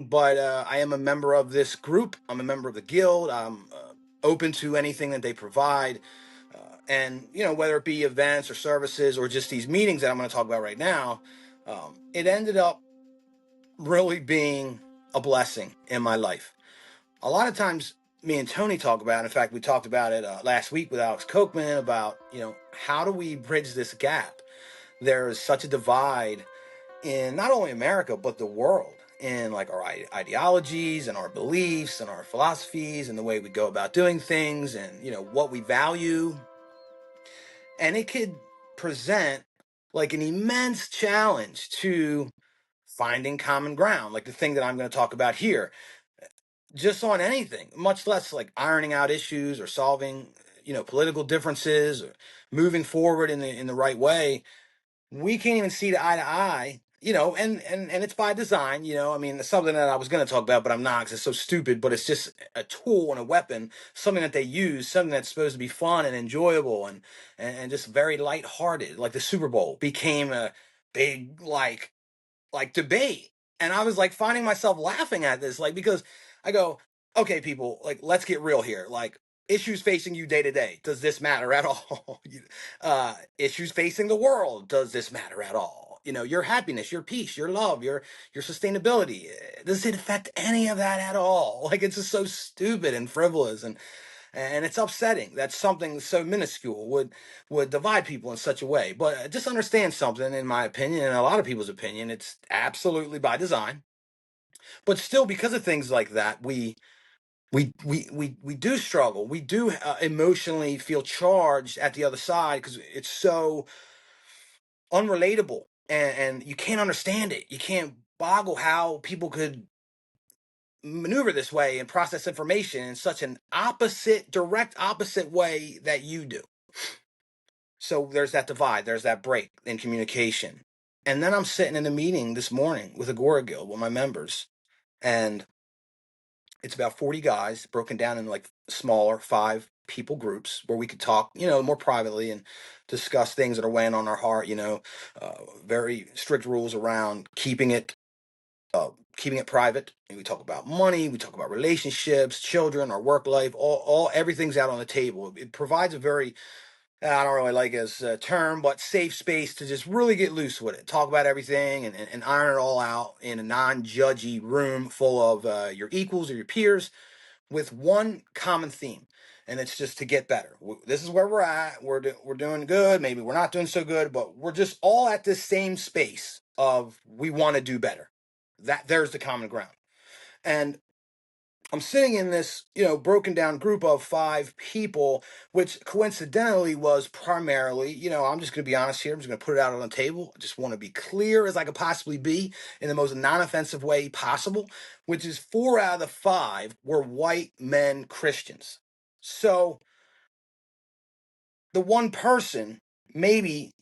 but I am a member of this group. I'm a member of the guild. I'm open to anything that they provide. And, whether it be events or services or just these meetings that I'm going to talk about right now, it ended up really being a blessing in my life. A lot of times, me and Tony talk about, in fact, we talked about it last week with Alex Kochman about, how do we bridge this gap? There is such a divide in not only America but the world in like our ideologies and our beliefs and our philosophies and the way we go about doing things and what we value, and it could present like an immense challenge to finding common ground, like the thing that I'm going to talk about here, just on anything, much less like ironing out issues or solving political differences or moving forward in the right way. We can't even see the eye to eye, and it's by design. I mean, it's something that I was going to talk about, but I'm not because it's so stupid. But it's just a tool and a weapon, something that they use, something that's supposed to be fun and enjoyable and just very lighthearted. Like the Super Bowl became a big like debate, and I was like finding myself laughing at this, like because I go, okay, people, like let's get real here, like. Issues facing you day to day. Does this matter at all? Issues facing the world. Does this matter at all? Your happiness, your peace, your love, your sustainability. Does it affect any of that at all? Like it's just so stupid and frivolous, and it's upsetting that something so minuscule would divide people in such a way. But just understand something, in my opinion, and a lot of people's opinion, it's absolutely by design. But still, because of things like that, we do struggle. We do emotionally feel charged at the other side because it's so unrelatable, and you can't understand it. You can't boggle how people could maneuver this way and process information in such an direct opposite way that you do. So there's that divide, there's that break in communication. And then I'm sitting in a meeting this morning with Agora Guild with my members, and it's about 40 guys broken down in like smaller 5 people groups where we could talk, more privately and discuss things that are weighing on our heart, very strict rules around keeping it private. And we talk about money, we talk about relationships, children, our work life, all everything's out on the table. It provides a very, I don't really like his term, but safe space to just really get loose with it. Talk about everything and iron it all out in a non-judgy room full of your equals or your peers with one common theme. And it's just to get better. This is where we're at. We're doing good. Maybe we're not doing so good, but we're just all at this same space of we want to do better. There's the common ground. And I'm sitting in this, broken down group of 5 people, which coincidentally was primarily, I'm just going to be honest here. I'm just going to put it out on the table. I just want to be clear as I could possibly be in the most non-offensive way possible, which is 4 out of the 5 were white men Christians. So the one person maybe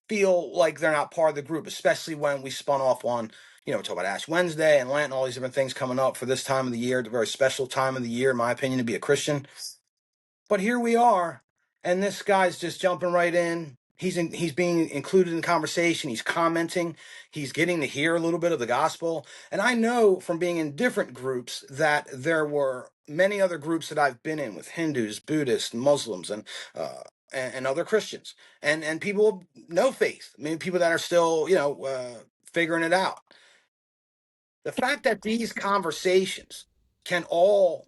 feel like they're not part of the group, especially when we spun off on, talk about Ash Wednesday and Lent and all these different things coming up for this time of the year, the very special time of the year, in my opinion, to be a Christian. But here we are, and this guy's just jumping right in. He's being included in the conversation. He's commenting. He's getting to hear a little bit of the gospel. And I know from being in different groups that there were many other groups that I've been in with Hindus, Buddhists, Muslims, and other Christians, and people of no faith. I mean, people that are still figuring it out. The fact that these conversations can all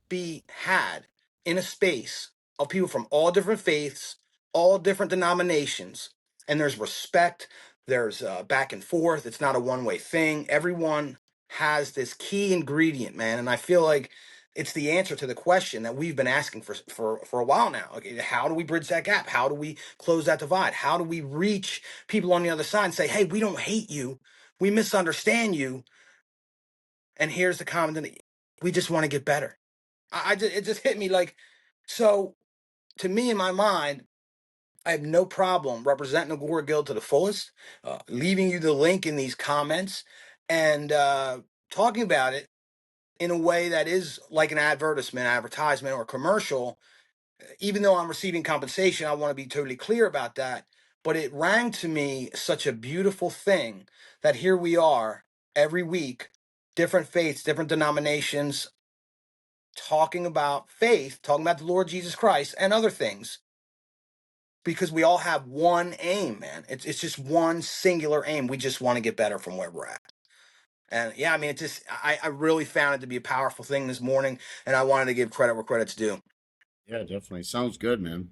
be had in a space of people from all different faiths, all different denominations, and there's respect, there's back and forth. It's not a one-way thing. Everyone has this key ingredient, man, and I feel like it's the answer to the question that we've been asking for a while now. Okay, how do we bridge that gap? How do we close that divide? How do we reach people on the other side and say, hey, we don't hate you, we misunderstand you, and here's the common, we just want to get better. It just hit me like, so to me in my mind, I have no problem representing Agora Guild to the fullest, leaving you the link in these comments, and talking about it in a way that is like an advertisement, or commercial. Even though I'm receiving compensation, I want to be totally clear about that. But it rang to me such a beautiful thing that here we are. every week, different faiths, different denominations, talking about faith, talking about the Lord Jesus Christ and other things, because we all have one aim, man. It's just one singular aim. We just want to get better from where we're at. And yeah, I mean, I really found it to be a powerful thing this morning, and I wanted to give credit where credit's due. Yeah, definitely. Sounds good, man.